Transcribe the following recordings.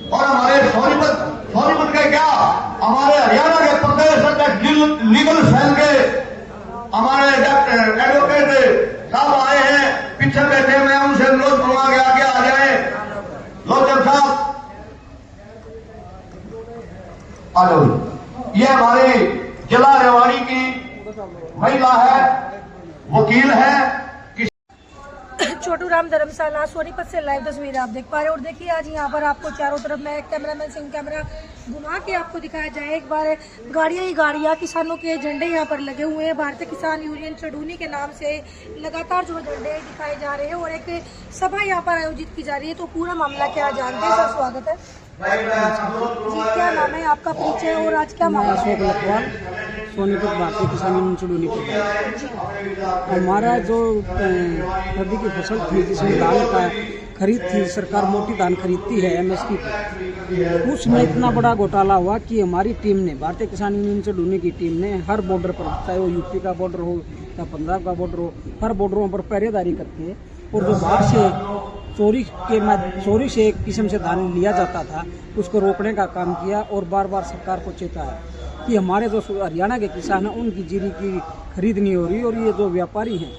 और हमारे सोनीपत के क्या हमारे हरियाणा के प्रदेश लीगल सेल के हमारे डॉक्टर एडवोकेट साहब आए हैं, पीछे बैठे, मैं उनसे अनुरोध करूंगा कि आगे आ जाए। लोचन साहब आ जाओ। ये हमारी जिला रेवाड़ी की महिला है, वकील है। छोटू राम धर्मशाला सोनीपत से लाइव तस्वीर आप देख पा रहे हैं। और देखिए आज यहाँ पर आपको चारों तरफ मैं कैमरामैन से कैमरा घुमा के आपको दिखाया जाए। एक बार गाड़ियाँ ही गाड़ियाँ, किसानों के झंडे यहाँ पर लगे हुए हैं। भारतीय किसान यूनियन चढ़ूनी के नाम से लगातार जो झंडे दिखाए जा रहे हैं और एक सभा यहाँ पर आयोजित की जा रही है। तो पूरा मामला क्या जानते हैं सर? स्वागत है जी, क्या नाम है आपका, परिचय और आज क्या मामला? सोनीपत भारतीय किसान यूनियन चढ़ूनी के हमारा जो रबी की फसल थी जिसमें धान का खरीद थी, सरकार मोटी धान खरीदती है एमएसपी पर, उसमें इतना बड़ा घोटाला हुआ कि हमारी टीम ने, भारतीय किसान यूनियन चढ़ूनी की टीम ने हर बॉर्डर पर, चाहे वो यूपी का बॉर्डर हो या पंजाब का बॉर्डर हो, हर बॉर्डरों पर पहरेदारी करके और जो बाहर से चोरी से एक किस्म से धान लिया जाता था उसको रोकने का काम किया और बार बार सरकार को चेताया कि हमारे जो हरियाणा के किसान हैं उनकी जीरी की खरीद नहीं हो रही। और ये जो व्यापारी हैं,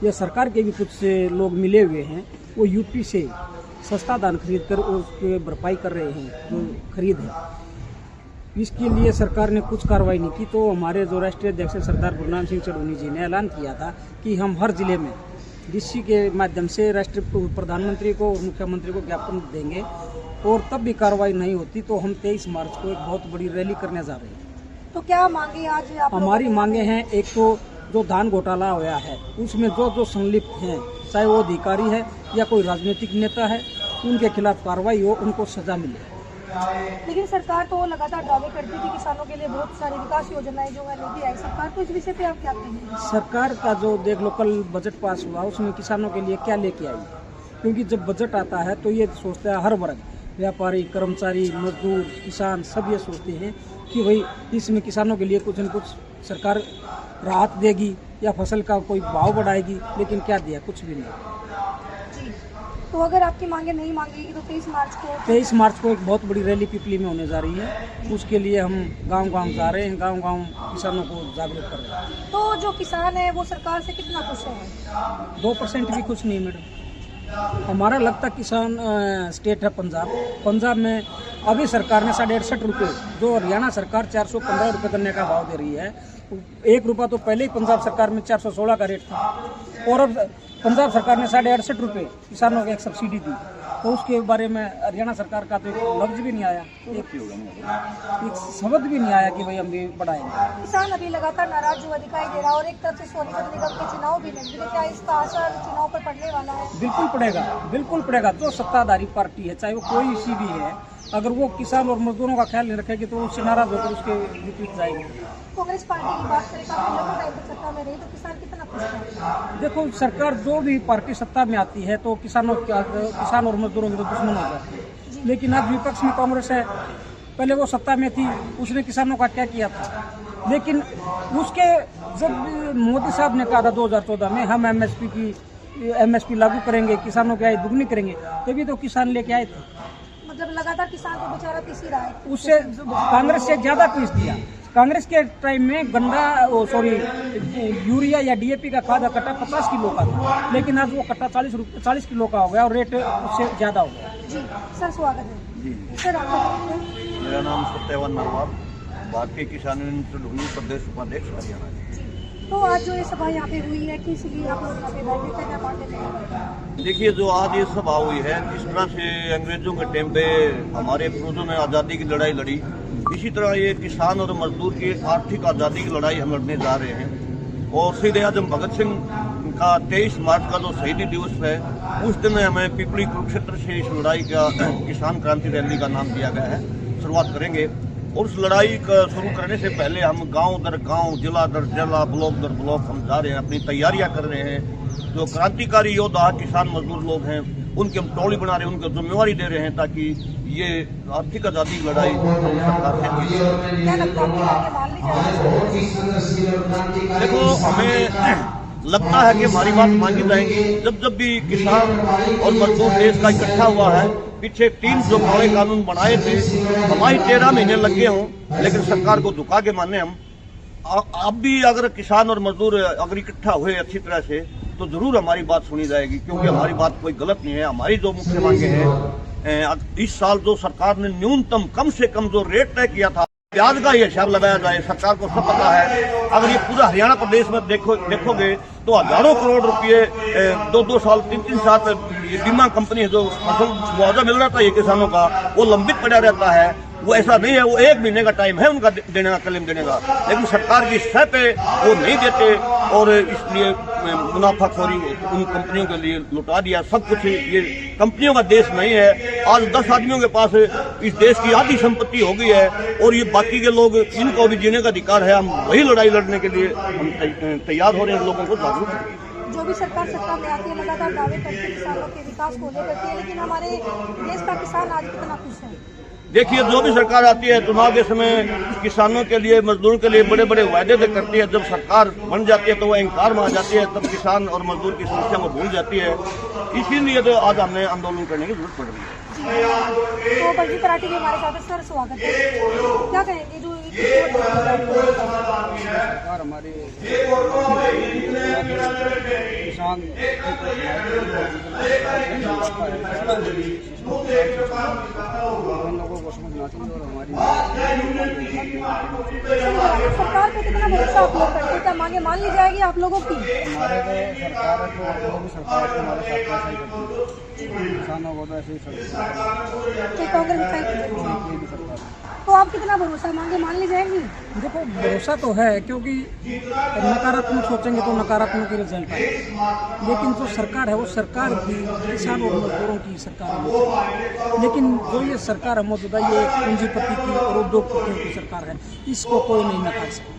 ये सरकार के भी कुछ लोग मिले हुए हैं, वो यूपी से सस्ता धान खरीद कर उसकी भरपाई कर रहे हैं जो खरीद है। इसके लिए सरकार ने कुछ कार्रवाई नहीं की। तो हमारे जो राष्ट्रीय अध्यक्ष सरदार गुरनाम सिंह चढ़ूनी जी ने ऐलान किया था कि हम हर जिले में डीसी के माध्यम से राष्ट्रीय प्रधानमंत्री को और मुख्यमंत्री को ज्ञापन देंगे और तब भी कार्रवाई नहीं होती तो हम 23 मार्च को एक बहुत बड़ी रैली करने जा रहे हैं। तो क्या मांगे आज आप? हमारी मांगे हैं, एक तो जो धान घोटाला हुआ है उसमें जो संलिप्त हैं, चाहे वो अधिकारी है या कोई राजनीतिक नेता है, उनके खिलाफ कार्रवाई हो, उनको सजा मिले। लेकिन सरकार तो लगातार दावे करती थी किसानों के लिए बहुत सारी विकास योजनाएं जो है लेके आई सरकार, तो इस विषय पे आप क्या कहेंगे? सरकार का जो देख लो कल बजट पास हुआ उसमें किसानों के लिए क्या लेके आई, क्योंकि जब बजट आता है तो ये सोचता है हर वर्ग, व्यापारी, कर्मचारी, मजदूर, किसान, सब ये सोचते हैं कि भाई इसमें किसानों के लिए कुछ न कुछ सरकार राहत देगी या फसल का कोई भाव बढ़ाएगी, लेकिन क्या दिया? कुछ भी नहीं। तो अगर आपकी मांगे नहीं मांगेगी तो 23 मार्च को एक बहुत बड़ी रैली पिपली में होने जा रही है। उसके लिए हम गांव-गांव जा रहे हैं, गांव-गांव किसानों को जागरूक कर रहे हैं। तो जो किसान है वो सरकार से कितना खुश है? 2% भी खुश नहीं मैडम। हमारा लगता किसान स्टेट है पंजाब में अभी सरकार ने 68.5 रुपये, जो हरियाणा सरकार 415 रुपये करने का भाव दे रही है, 1 रुपया तो पहले ही पंजाब सरकार में 416 का रेट था और अब पंजाब सरकार ने 68.5 रुपये किसानों को एक सब्सिडी दी। तो उसके बारे में हरियाणा सरकार का तो एक लफ्ज भी नहीं आया, एक शब्द भी नहीं आया कि भाई हम भी बढ़ाएंगे। किसान अभी लगातार नाराज हुआ दिखाई दे रहा है और एक तरफ से सोनीपत निगम के चुनाव भी नहीं, क्या इसका असर चुनाव पर पड़ने वाला है? बिल्कुल पड़ेगा। जो सत्ताधारी पार्टी है, चाहे वो कोई सी भी है, अगर वो किसान और मजदूरों का ख्याल नहीं रखेगी तो उससे नाराज होकर उसके विपरीत जाएगी। कांग्रेस पार्टी की बात करें, काफी लंबा टाइम तक सत्ता में रही, तो किसान कितना खुश है? देखो, सरकार जो भी पार्टी सत्ता में आती है तो किसान और मजदूरों के तो दुश्मन हो जाते हैं। लेकिन आज विपक्ष में कांग्रेस है, पहले वो सत्ता में थी, उसने किसानों का क्या किया था? लेकिन उसके जब मोदी साहब ने कहा था 2014 में हम एमएसपी लागू करेंगे, किसानों की आय दुगनी करेंगे, तभी तो किसान लेके आए थे। मतलब लगातार किसान को बेचारा पीस ही रहा है। उससे कांग्रेस से ज्यादा पीस दिया। कांग्रेस के टाइम में यूरिया या डीएपी का खाद कट्टा 50 किलो का था, लेकिन आज वो कट्टा 40 किलो का हो गया और रेट उससे ज्यादा हो गया। जी सर, स्वागत है जी। सर आपका? मेरा नाम सत्यवान नरवाल, भारतीय किसान यूनियन चढ़ूनी प्रदेश उपाध्यक्ष हरियाणा। तो आज जो ये सभा यहाँ पे हुई है, किस लिए आप लोग यहाँ पे बैठे थे, क्या मांगते थे? देखिए, जो आज ये सभा हुई है, जिस तरह से अंग्रेजों के टाइम पे हमारे पूर्वजों ने आज़ादी की लड़ाई लड़ी, इसी तरह ये किसान और मजदूर की आर्थिक आज़ादी की लड़ाई हम लड़ने जा रहे हैं। और शहीद आजम भगत सिंह का 23 मार्च का जो शहीदी दिवस है, उस दिन हमें पिपली कुरुक्षेत्र से इस लड़ाई का किसान क्रांति रैली का नाम दिया गया है। शुरुआत करेंगे और उस लड़ाई का शुरू करने से पहले हम गांव दर गांव, जिला दर जिला, ब्लॉक दर ब्लॉक हम जा रहे हैं, अपनी तैयारियां कर रहे हैं। जो क्रांतिकारी योद्धा किसान मजदूर लोग हैं उनकी हम टोली बना रहे हैं, उनको जिम्मेवारी दे रहे हैं ताकि ये आर्थिक आज़ादी की लड़ाई सरकार से। देखो, हमें लगता है कि हमारी बात मांगी जाएगी। जब भी किसान और मजदूर देश का इकट्ठा हुआ है, पीछे 3 जो बड़े कानून बनाए थे, हमारी 13 महीने लगे हों, लेकिन सरकार को झुका के माने हम। अब भी अगर किसान और मजदूर अगर इकट्ठा हुए अच्छी तरह से तो जरूर हमारी बात सुनी जाएगी, क्योंकि हमारी बात कोई गलत नहीं है। हमारी जो मुख्य मांगे हैं, इस साल जो सरकार ने न्यूनतम कम से कम जो रेट तय किया था, प्याज का ये हिसाब लगाया जाए। सरकार को सब पता है, अगर ये पूरा हरियाणा प्रदेश में देखोगे तो हजारों करोड़ रुपए 2-2 साल 3-3 साल ये बीमा कंपनी जो फसल मुआवजा मिल रहा था ये किसानों का, वो लंबित पड़ा रहता है। वो ऐसा नहीं है, वो 1 महीने का टाइम है उनका देने का, क्लेम देने का, लेकिन सरकार की सतह पे वो नहीं देते और इसलिए मुनाफाखोरी उन कंपनियों के लिए लुटा दिया सब कुछ। ये कंपनियों का देश नहीं है। आज 10 आदमियों के पास इस देश की आधी संपत्ति हो गई है और ये बाकी के लोग, इनको भी जीने का अधिकार है। हम वही लड़ाई लड़ने के लिए हम तैयार हो रहे हैं, लोगों को जागरूक करें। जो भी सरकार सत्ता में आती है लगातार दावे करती है किसानों के विकास को लेकर के, लेकिन हमारे देश का किसान आज कितना खुश है। देखिए, जो भी सरकार आती है चुनाव के समय किसानों के लिए, मजदूर के लिए बड़े बड़े वायदे तक करती है। जब सरकार बन जाती है तो वो अहंकार में आ जाती है, तब किसान और मजदूर की समस्या को भूल जाती है। इसीलिए तो आज हमने आंदोलन करने की जरूरत पड़ रही है। तो बलजी पराठी भी हमारे साथ, सर स्वागत है। क्या कहेंगे जो सरकार हमारे किसान लोगों को समझना चाहिए और हमारी सरकार पे कितना भरोसा आप लोग करते हैं? क्या मांगे मान ली जाएगी आप लोगों की? हमारे सरकार है तो जो भी सरकार है हमारे साथ ऐसा ही करती है, किसानों को तो ऐसे ही कांग्रेस कोई भी सरकार। तो आप कितना भरोसा, मांगे मान ली जाएंगी? देखो, भरोसा तो है, क्योंकि नकारात्मक सोचेंगे तो नकारात्मक ही रिजल्ट आए। लेकिन जो सरकार है वो सरकार भी किसान और मजदूरों की सरकार है, लेकिन जो ये सरकार है मौजूदा, ये पूंजीपति की और उद्योगपतियों की सरकार है, इसको कोई नहीं नकार सकता।